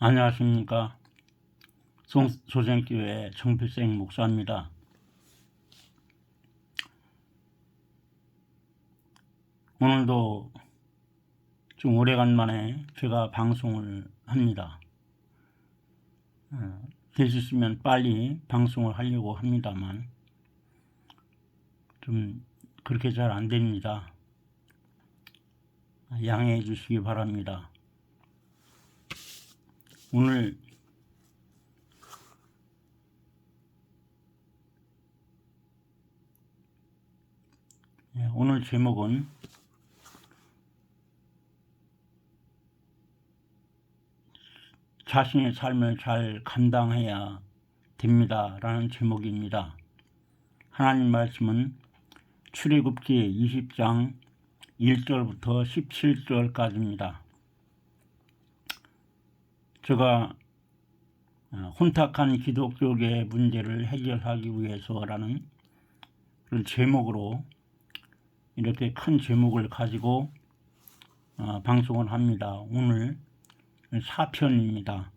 안녕하십니까. 조정교회 정필생 목사입니다. 오늘도 좀 오래간만에 제가 방송을 합니다. 될 수 있으면 빨리 방송을 하려고 합니다만 좀 그렇게 잘 안 됩니다. 양해해 주시기 바랍니다. 오늘 제목은 자신의 삶을 잘 감당해야 됩니다 라는 제목입니다. 하나님 말씀은 출애굽기 20장 1절부터 17절까지입니다. 제가 혼탁한 기독교계의 문제를 해결하기 위해서라는 그런 제목으로 이렇게 큰 제목을 가지고 방송을 합니다. 오늘 4편입니다.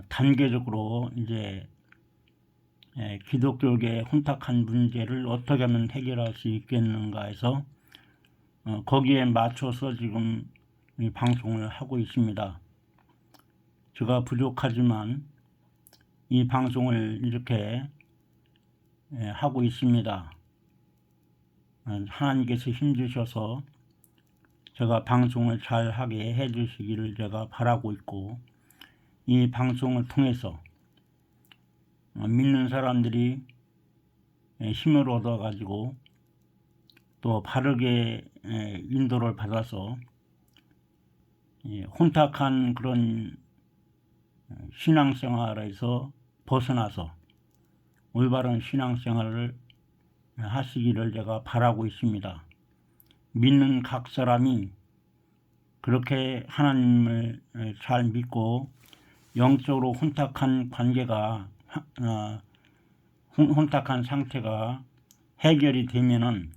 단계적으로 이제 기독교계의 혼탁한 문제를 어떻게 하면 해결할 수 있겠는가 해서 거기에 맞춰서 지금 이 방송을 하고 있습니다. 제가 부족하지만 이 방송을 이렇게 하고 있습니다. 하나님께서 힘주셔서 제가 방송을 잘 하게 해주시기를 제가 바라고 있고, 이 방송을 통해서 믿는 사람들이 힘을 얻어가지고 또 바르게 인도를 받아서 혼탁한 그런 신앙생활에서 벗어나서 올바른 신앙생활을 하시기를 제가 바라고 있습니다. 믿는 각 사람이 그렇게 하나님을 잘 믿고 영적으로 혼탁한 관계가 혼탁한 상태가 해결이 되면은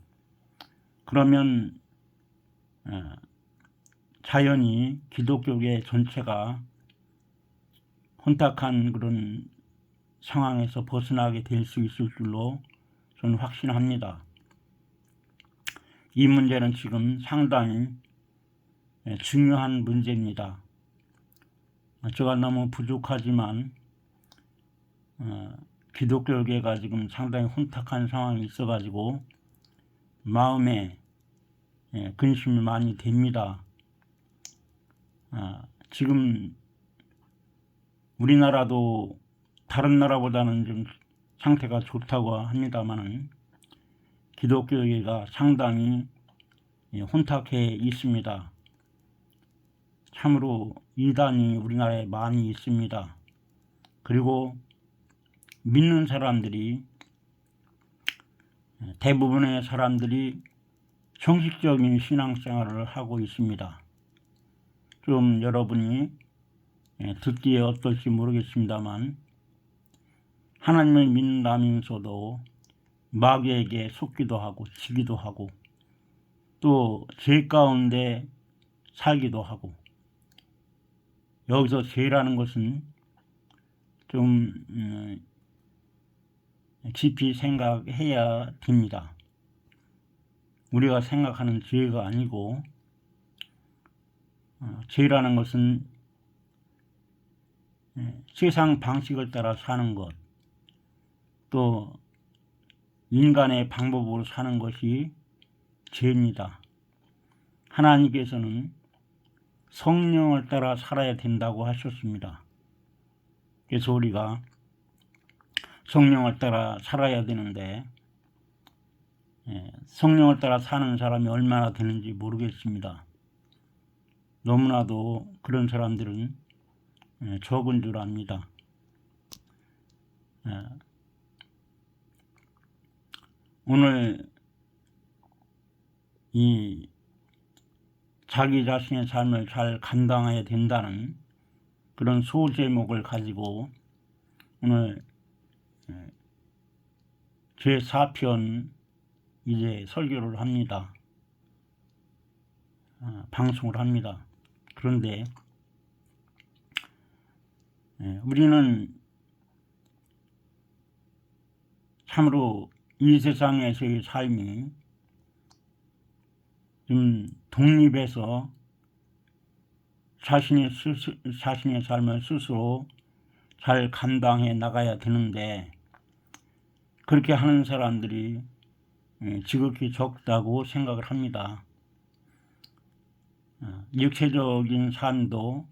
그러면 자연히 기독교계 전체가 혼탁한 그런 상황에서 벗어나게 될 수 있을 줄로 저는 확신합니다. 이 문제는 지금 상당히 중요한 문제입니다. 제가 너무 부족하지만 기독교계가 지금 상당히 혼탁한 상황이 있어가지고 마음에 근심이 많이 됩니다. 지금 우리나라도 다른 나라보다는 좀 상태가 좋다고 합니다만 기독교계가 상당히 혼탁해 있습니다. 참으로 이단이 우리나라에 많이 있습니다. 그리고 믿는 사람들이 대부분의 사람들이 형식적인 신앙생활을 하고 있습니다. 좀 여러분이 듣기에 어떨지 모르겠습니다만 하나님을 믿는다면서도 마귀에게 속기도 하고 지기도 하고 또 죄 가운데 살기도 하고, 여기서 죄라는 것은 좀 깊이 생각해야 됩니다. 우리가 생각하는 죄가 아니고 죄라는 것은 세상 방식을 따라 사는 것, 또 인간의 방법으로 사는 것이 죄입니다. 하나님께서는 성령을 따라 살아야 된다고 하셨습니다. 그래서 우리가 성령을 따라 살아야 되는데 성령을 따라 사는 사람이 얼마나 되는지 모르겠습니다. 너무나도 그런 사람들은 적은 줄 압니다. 오늘 이 자기 자신의 삶을 잘 감당해야 된다는 그런 소제목을 가지고 오늘 제4편 이제 설교를 합니다. 방송을 합니다. 그런데 우리는 참으로 이 세상에서의 삶이 좀 독립해서 자신의 삶을 스스로 잘 감당해 나가야 되는데 그렇게 하는 사람들이 지극히 적다고 생각을 합니다. 육체적인 삶도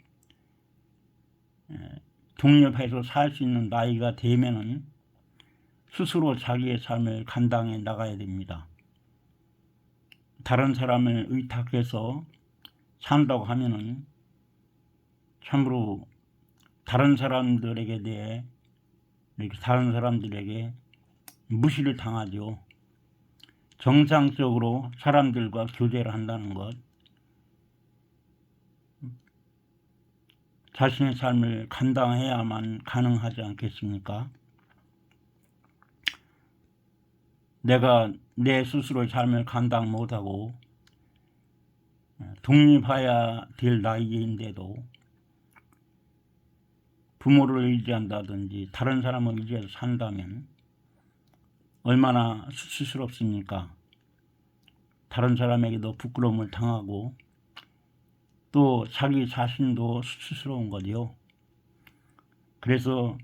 독립해서 살 수 있는 나이가 되면은 스스로 자기의 삶을 감당해 나가야 됩니다. 다른 사람을 의탁해서 산다고 하면은 참으로 다른 사람들에게 대해 이렇게 다른 사람들에게 무시를 당하죠. 정상적으로 사람들과 교제를 한다는 것, 자신의 삶을 감당해야만 가능하지 않겠습니까? 내가 내 스스로의 삶을 감당 못하고 독립해야 될 나이인데도 부모를 의지한다든지 다른 사람을 의지해서 산다면 얼마나 수치스럽습니까? 다른 사람에게도 부끄러움을 당하고 또 자기 자신도 수치스러운 거죠. 그래서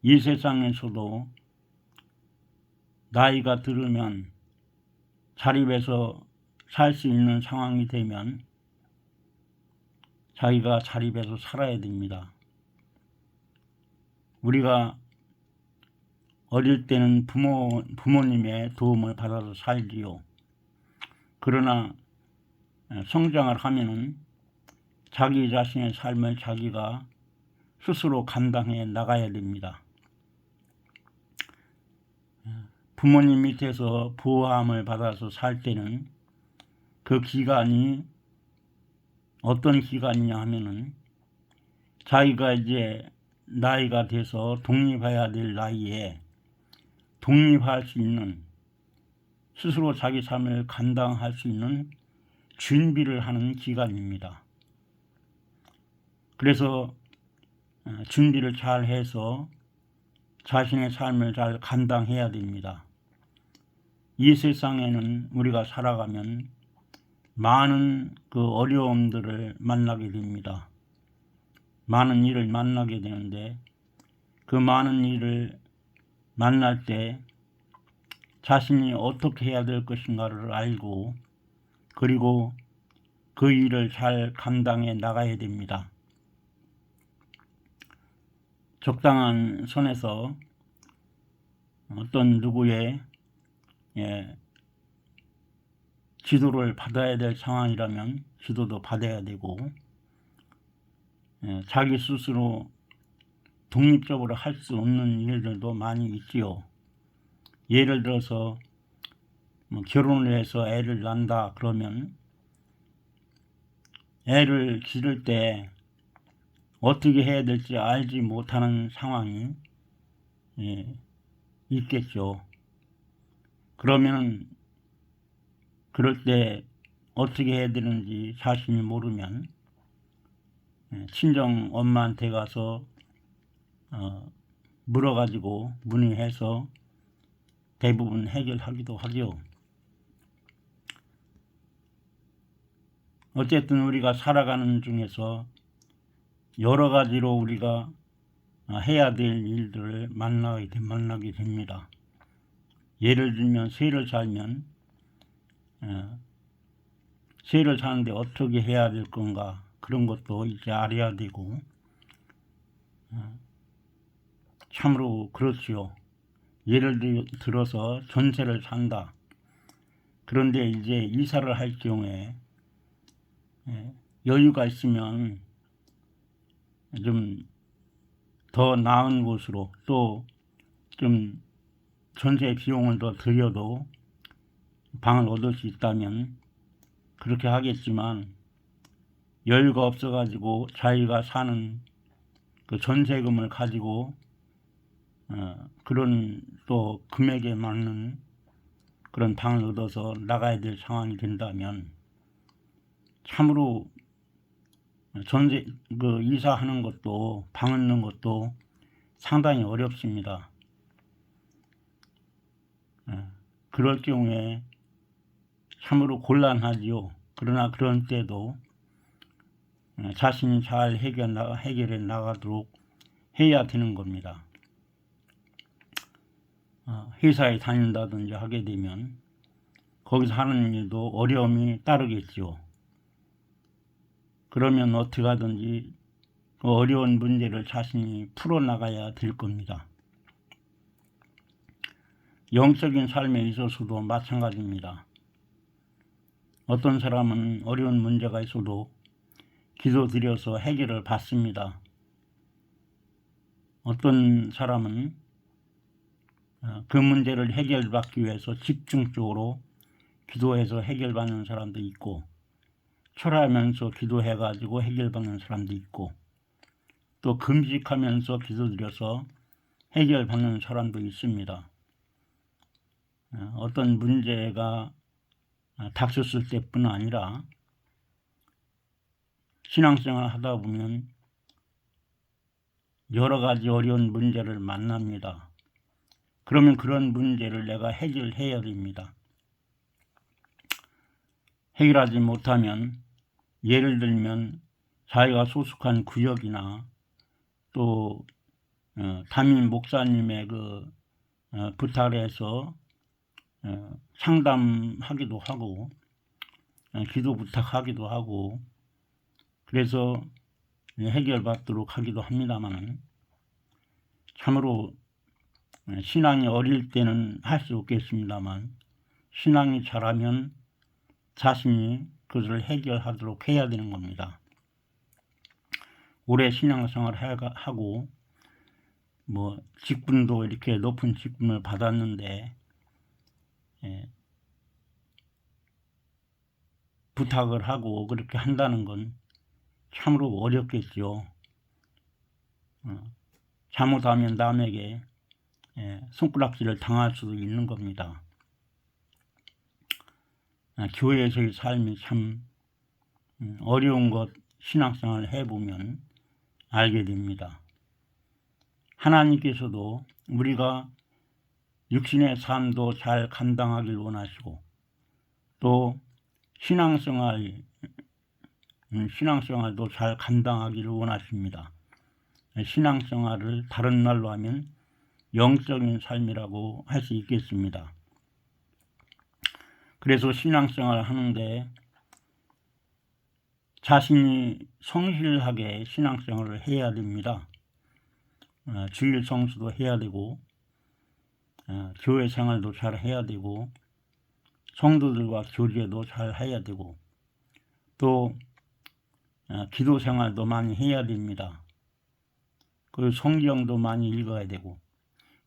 이 세상에서도 나이가 들으면 자립해서 살 수 있는 상황이 되면 자기가 자립해서 살아야 됩니다. 우리가 어릴 때는 부모님의 도움을 받아서 살지요. 그러나 성장을 하면은 자기 자신의 삶을 자기가 스스로 감당해 나가야 됩니다. 부모님 밑에서 보호함을 받아서 살 때는 그 기간이 어떤 기간이냐 하면은 자기가 이제 나이가 돼서 독립해야 될 나이에 독립할 수 있는 스스로 자기 삶을 감당할 수 있는 준비를 하는 기간입니다. 그래서 준비를 잘 해서 자신의 삶을 잘 감당해야 됩니다. 이 세상에는 우리가 살아가면 많은 그 어려움들을 만나게 됩니다. 많은 일을 만나게 되는데 그 많은 일을 만날 때 자신이 어떻게 해야 될 것인가를 알고 그리고 그 일을 잘 감당해 나가야 됩니다. 적당한 선에서 어떤 누구의 지도를 받아야 될 상황이라면 지도도 받아야 되고 자기 스스로 독립적으로 할 수 없는 일들도 많이 있지요. 예를 들어서 결혼을 해서 애를 낳는다 그러면 애를 기를 때 어떻게 해야 될지 알지 못하는 상황이 있겠죠. 그러면 그럴 때 어떻게 해야 되는지 자신이 모르면 친정 엄마한테 가서 물어가지고 문의해서 대부분 해결하기도 하죠. 어쨌든 우리가 살아가는 중에서 여러 가지로 우리가 해야 될 일들을 만나게 됩니다. 예를 들면 새를 살면 새를 사는데 어떻게 해야 될 건가 그런 것도 이제 알아야 되고 참으로 그렇지요. 예를 들어서 전세를 산다. 그런데 이제 이사를 할 경우에 여유가 있으면 좀 더 나은 곳으로 또 좀 전세 비용을 더 들여도 방을 얻을 수 있다면 그렇게 하겠지만 여유가 없어가지고 자기가 사는 그 전세금을 가지고 그런 또 금액에 맞는 그런 방을 얻어서 나가야 될 상황이 된다면 참으로 전세 이사하는 것도 방 얻는 것도 상당히 어렵습니다. 그럴 경우에 참으로 곤란하지요. 그러나 그런 때도 자신이 잘 해결해 나가도록 해야 되는 겁니다. 회사에 다닌다든지 하게 되면 거기서 하는 일도 어려움이 따르겠죠. 그러면 어떻게 하든지 그 어려운 문제를 자신이 풀어나가야 될 겁니다. 영적인 삶에 있어서도 마찬가지입니다. 어떤 사람은 어려운 문제가 있어도 기도드려서 해결을 받습니다. 어떤 사람은 그 문제를 해결받기 위해서 집중적으로 기도해서 해결받는 사람도 있고, 철하면서 기도해가지고 해결받는 사람도 있고, 또 금식하면서 기도드려서 해결받는 사람도 있습니다. 어떤 문제가 닥쳤을 때뿐 아니라 신앙생활 하다 보면 여러 가지 어려운 문제를 만납니다. 그러면 그런 문제를 내가 해결해야 됩니다. 해결하지 못하면 예를 들면 자기가 소속한 구역이나 또 담임 목사님의 부탁을 해서 상담하기도 하고 기도 부탁하기도 하고 그래서 해결받도록 하기도 합니다만, 참으로 신앙이 어릴 때는 할 수 없겠습니다만 신앙이 자라면 자신이 그것을 해결하도록 해야 되는 겁니다. 오래 신앙생활을 하고 직분도 이렇게 높은 직분을 받았는데 부탁을 하고 그렇게 한다는 건 참으로 어렵겠죠. 잘못하면 남에게 손가락질을 당할 수도 있는 겁니다. 교회에서의 삶이 참 어려운 것 신앙생활을 해보면 알게 됩니다. 하나님께서도 우리가 육신의 삶도 잘 감당하길 원하시고 또 신앙생활도 잘 감당하기를 원하십니다. 신앙생활을 다른 말로 하면 영적인 삶이라고 할 수 있겠습니다. 그래서 신앙생활을 하는데 자신이 성실하게 신앙생활을 해야 됩니다. 주일 성수도 해야 되고 교회 생활도 잘 해야 되고 성도들과 교제도 잘 해야 되고 또 기도 생활도 많이 해야 됩니다. 그리고 성경도 많이 읽어야 되고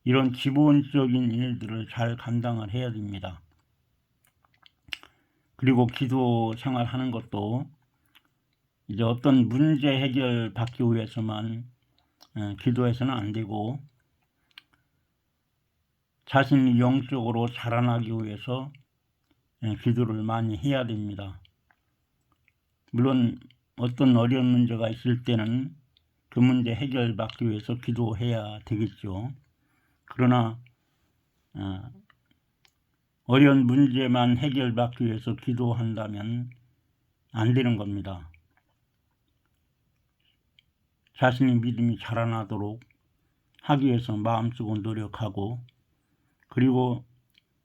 이런 기본적인 일들을 잘 감당을 해야 됩니다. 그리고 기도 생활하는 것도 이제 어떤 문제 해결 받기 위해서만 기도해서는 안 되고 자신이 영적으로 자라나기 위해서 기도를 많이 해야 됩니다. 물론 어떤 어려운 문제가 있을 때는 그 문제 해결받기 위해서 기도해야 되겠죠. 그러나 어려운 문제만 해결받기 위해서 기도한다면 안 되는 겁니다. 자신의 믿음이 자라나도록 하기 위해서 마음쓰고 노력하고 그리고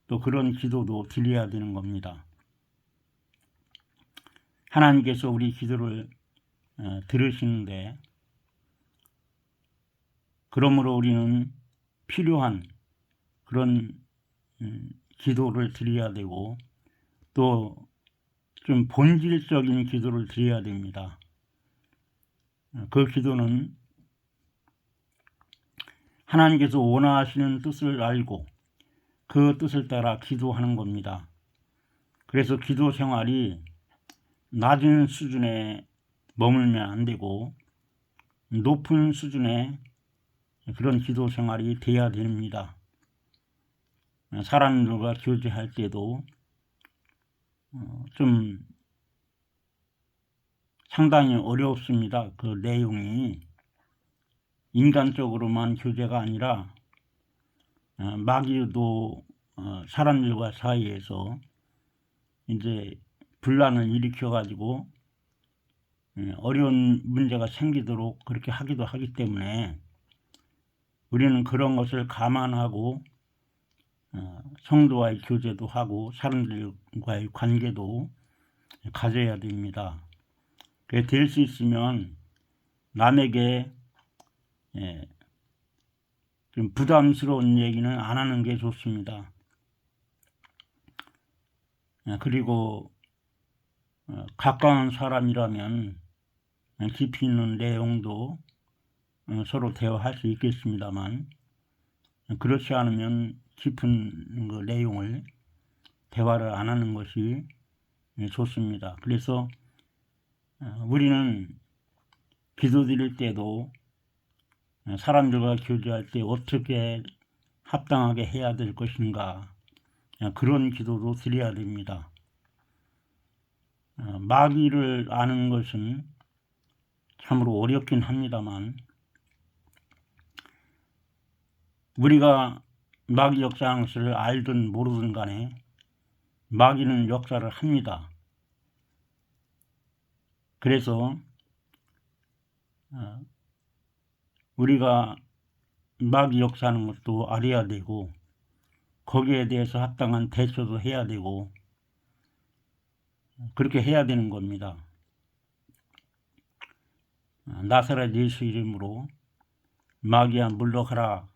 또 그런 기도도 드려야 되는 겁니다. 하나님께서 우리 기도를 들으시는데 그러므로 우리는 필요한 그런 기도를 드려야 되고 또 좀 본질적인 기도를 드려야 됩니다. 그 기도는 하나님께서 원하시는 뜻을 알고 그 뜻을 따라 기도하는 겁니다. 그래서 기도 생활이 낮은 수준에 머물면 안 되고 높은 수준의 그런 기도 생활이 돼야 됩니다. 사람들과 교제할 때도 좀 상당히 어렵습니다. 그 내용이 인간적으로만 교제가 아니라 마귀도 사람들과 사이에서 이제 분란을 일으켜 가지고 어려운 문제가 생기도록 그렇게 하기도 하기 때문에 우리는 그런 것을 감안하고 성도와의 교제도 하고 사람들과의 관계도 가져야 됩니다. 그게 될 수 있으면 남에게 좀 부담스러운 얘기는 안 하는 게 좋습니다. 그리고 가까운 사람이라면 깊이 있는 내용도 서로 대화할 수 있겠습니다만 그렇지 않으면 깊은 그 내용을 대화를 안 하는 것이 좋습니다. 그래서 우리는 기도드릴 때도 사람들과 교제할 때 어떻게 합당하게 해야 될 것인가 그런 기도도 드려야 됩니다. 마귀를 아는 것은 참으로 어렵긴 합니다만 우리가 마귀 역사를 알든 모르든 간에 마귀는 역사를 합니다. 그래서 우리가 마귀 역사하는 것도 알아야 되고 거기에 대해서 합당한 대처도 해야 되고 그렇게 해야 되는 겁니다. 나사렛 예수 이름으로 마귀야 물러가라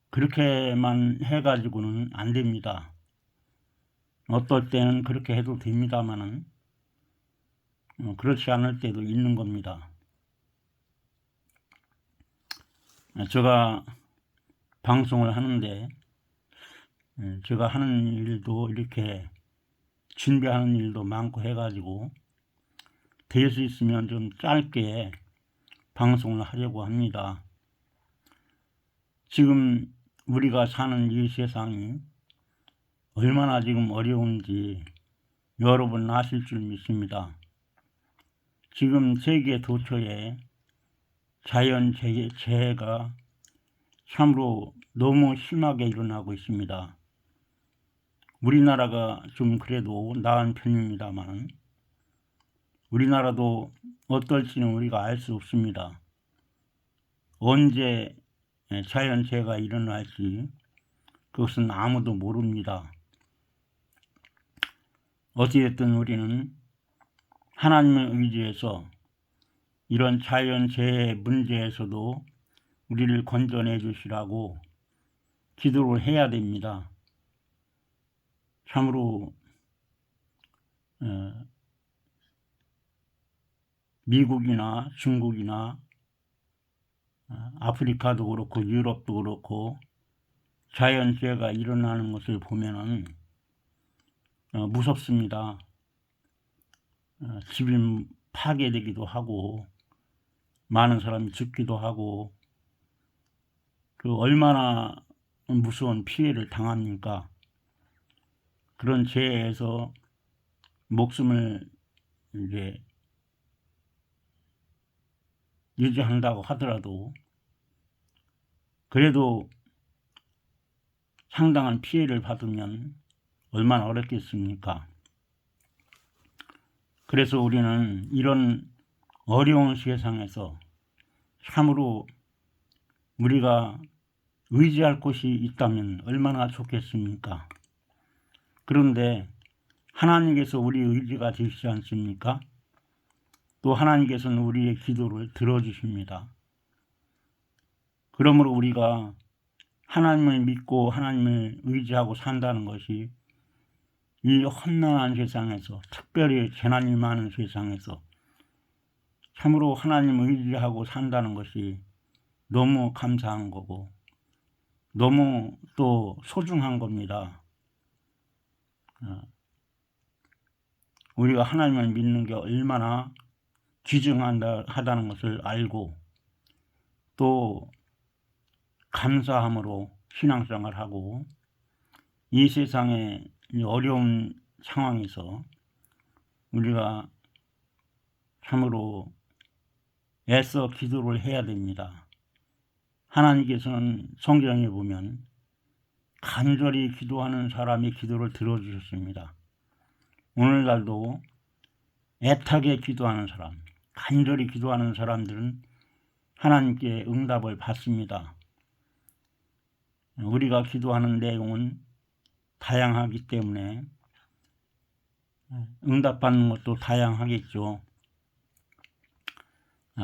그렇게만 해가지고는 안 됩니다. 어떨 때는 그렇게 해도 됩니다만은 그렇지 않을 때도 있는 겁니다. 제가 방송을 하는데 제가 하는 일도 이렇게 준비하는 일도 많고 해가지고 될 수 있으면 좀 짧게 방송을 하려고 합니다. 지금 우리가 사는 이 세상이 얼마나 지금 어려운지 여러분 아실 줄 믿습니다. 지금 세계 도처에 자연재해가 참으로 너무 심하게 일어나고 있습니다. 우리나라가 좀 그래도 나은 편입니다만 우리나라도 어떨지는 우리가 알 수 없습니다. 언제 자연재해가 일어날지 그것은 아무도 모릅니다. 어찌됐든 우리는 하나님을 의지해서 이런 자연재해 문제에서도 우리를 건져내 주시라고 기도를 해야 됩니다. 참으로 미국이나 중국이나 아프리카도 그렇고 유럽도 그렇고 자연재해가 일어나는 것을 보면은 무섭습니다. 집이 파괴되기도 하고 많은 사람이 죽기도 하고 그 얼마나 무서운 피해를 당합니까? 그런 재해에서 목숨을 이제 유지한다고 하더라도 그래도 상당한 피해를 받으면 얼마나 어렵겠습니까? 그래서 우리는 이런 어려운 세상에서 참으로 우리가 의지할 곳이 있다면 얼마나 좋겠습니까? 그런데 하나님께서 우리 의지가 되시지 않습니까? 또 하나님께서는 우리의 기도를 들어주십니다. 그러므로 우리가 하나님을 믿고 하나님을 의지하고 산다는 것이 이 험난한 세상에서 특별히 재난이 많은 세상에서 참으로 하나님을 의지하고 산다는 것이 너무 감사한 거고 너무 또 소중한 겁니다. 우리가 하나님을 믿는 게 얼마나 귀중하다는 것을 알고 또 감사함으로 신앙생활을 하고 이 세상의 어려운 상황에서 우리가 참으로 애써 기도를 해야 됩니다. 하나님께서는 성경에 보면 간절히 기도하는 사람의 기도를 들어주셨습니다. 오늘날도 애타게 기도하는 사람, 간절히 기도하는 사람들은 하나님께 응답을 받습니다. 우리가 기도하는 내용은 다양하기 때문에 응답받는 것도 다양하겠죠.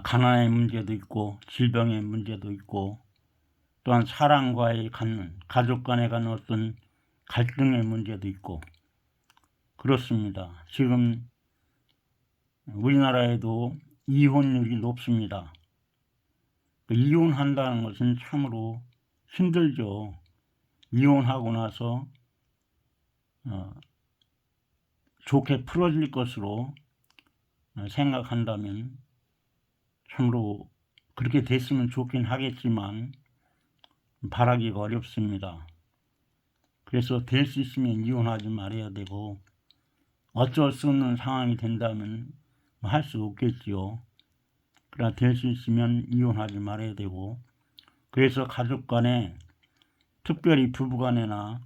가난의 문제도 있고 질병의 문제도 있고 또한 사랑과의 갖는 가족 간에 갖는 어떤 갈등의 문제도 있고 그렇습니다. 지금 우리나라에도 이혼율이 높습니다. 이혼한다는 것은 참으로 힘들죠. 이혼하고 나서 좋게 풀어질 것으로 생각한다면 참으로 그렇게 됐으면 좋긴 하겠지만 바라기가 어렵습니다. 그래서 될 수 있으면 이혼하지 말아야 되고 어쩔 수 없는 상황이 된다면 할 수 없겠지요. 그러나 될 수 있으면 이혼하지 말아야 되고 그래서 가족 간에 특별히 부부 간에나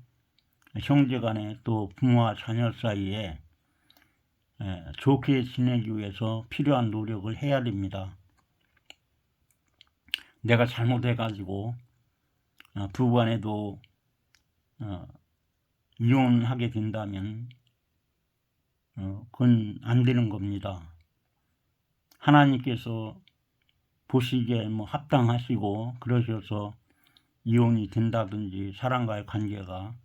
형제 간에 또 부모와 자녀 사이에 좋게 지내기 위해서 필요한 노력을 해야 됩니다. 내가 잘못해가지고 부부 간에도 이혼하게 된다면 그건 안 되는 겁니다. 하나님께서 보시기에 합당하시고 그러셔서 이혼이 된다든지 사람과의 관계가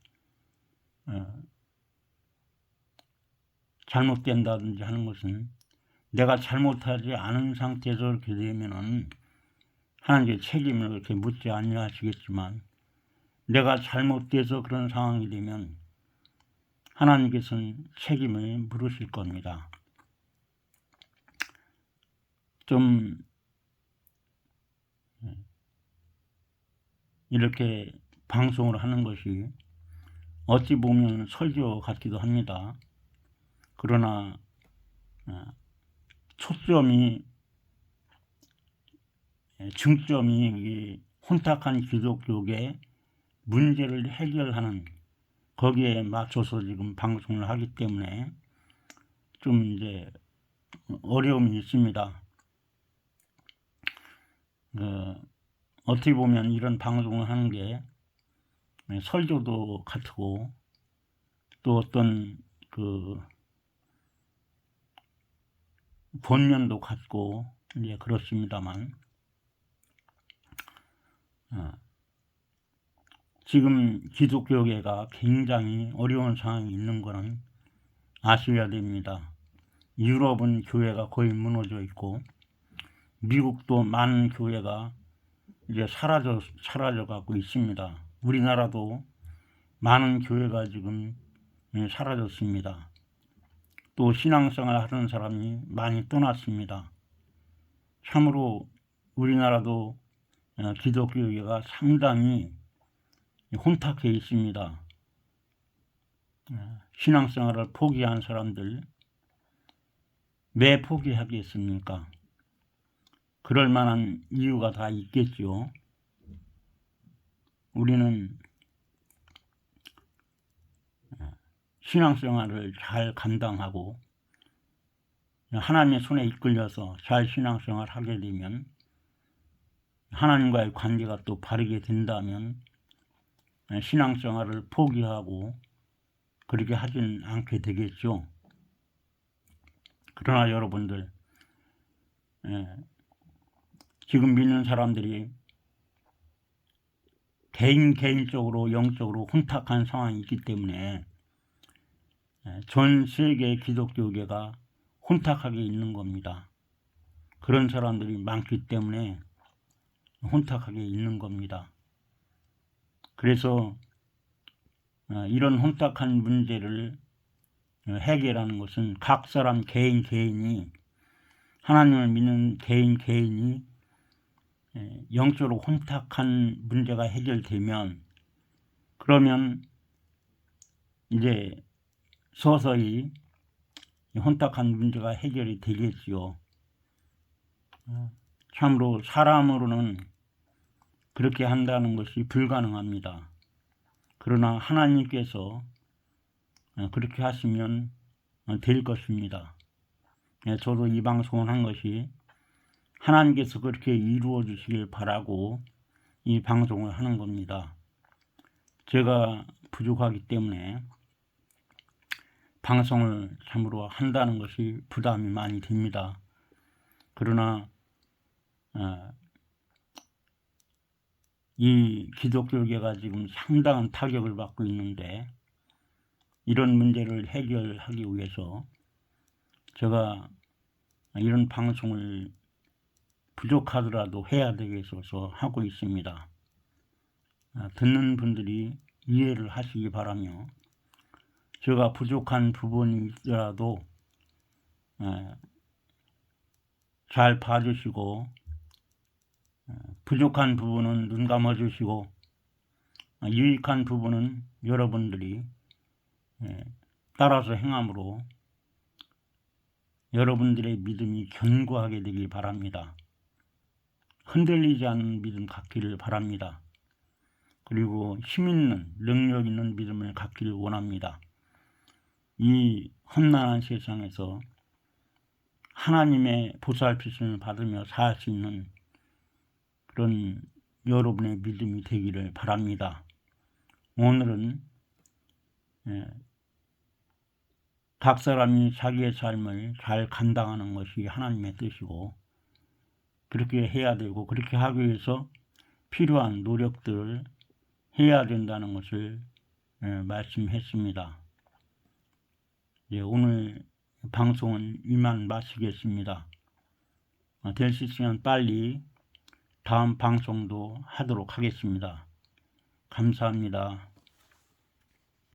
잘못된다든지 하는 것은 내가 잘못하지 않은 상태에서 그렇게 되면은 하나님께 책임을 그렇게 묻지 아니하시겠지만 내가 잘못돼서 그런 상황이 되면 하나님께서는 책임을 물으실 겁니다. 좀 이렇게 방송을 하는 것이 어찌 보면 설교 같기도 합니다. 그러나 초점이 중점이 혼탁한 기독교의 문제를 해결하는 거기에 맞춰서 지금 방송을 하기 때문에 좀 이제 어려움이 있습니다. 어떻게 보면 이런 방송을 하는 게 설교도 같고 또 어떤 본면도 같고 이제 그렇습니다만 지금 기독교계가 굉장히 어려운 상황이 있는 것은 아셔야 됩니다. 유럽은 교회가 거의 무너져 있고 미국도 많은 교회가 이제 사라져 가고 있습니다. 우리나라도 많은 교회가 지금 사라졌습니다. 또 신앙생활 하는 사람이 많이 떠났습니다. 참으로 우리나라도 기독교계가 상당히 혼탁해 있습니다. 신앙생활을 포기한 사람들 왜 포기하겠습니까? 그럴 만한 이유가 다 있겠죠. 우리는 신앙생활을 잘 감당하고 하나님의 손에 이끌려서 잘 신앙생활을 하게 되면 하나님과의 관계가 또 바르게 된다면 신앙생활을 포기하고 그렇게 하진 않게 되겠죠. 그러나 여러분들 지금 믿는 사람들이 개인적으로 영적으로 혼탁한 상황이 있기 때문에 전 세계 기독교계가 혼탁하게 있는 겁니다. 그런 사람들이 많기 때문에 혼탁하게 있는 겁니다. 그래서 이런 혼탁한 문제를 해결하는 것은 각 사람 개인이 하나님을 믿는 개인이 영적으로 혼탁한 문제가 해결되면 그러면 이제 서서히 혼탁한 문제가 해결이 되겠지요. 참으로 사람으로는 그렇게 한다는 것이 불가능합니다. 그러나 하나님께서 그렇게 하시면 될 것입니다. 저도 이 방송을 한 것이 하나님께서 그렇게 이루어 주시길 바라고 이 방송을 하는 겁니다. 제가 부족하기 때문에 방송을 참으로 한다는 것이 부담이 많이 됩니다. 그러나 이 기독교계가 지금 상당한 타격을 받고 있는데 이런 문제를 해결하기 위해서 제가 이런 방송을 부족하더라도 해야 되겠어서 하고 있습니다. 듣는 분들이 이해를 하시기 바라며 제가 부족한 부분이 있더라도 잘 봐주시고 부족한 부분은 눈 감아주시고 유익한 부분은 여러분들이 따라서 행함으로 여러분들의 믿음이 견고하게 되길 바랍니다. 흔들리지 않는 믿음 갖기를 바랍니다. 그리고 힘있는 능력 있는 믿음을 갖기를 원합니다. 이 험난한 세상에서 하나님의 보살피심을 받으며 살 수 있는 그런 여러분의 믿음이 되기를 바랍니다. 오늘은 각 사람이 자기의 삶을 잘 감당하는 것이 하나님의 뜻이고 그렇게 해야 되고 그렇게 하기 위해서 필요한 노력들을 해야 된다는 것을 말씀했습니다. 오늘 방송은 이만 마치겠습니다. 될 수 있으면 빨리 다음 방송도 하도록 하겠습니다. 감사합니다.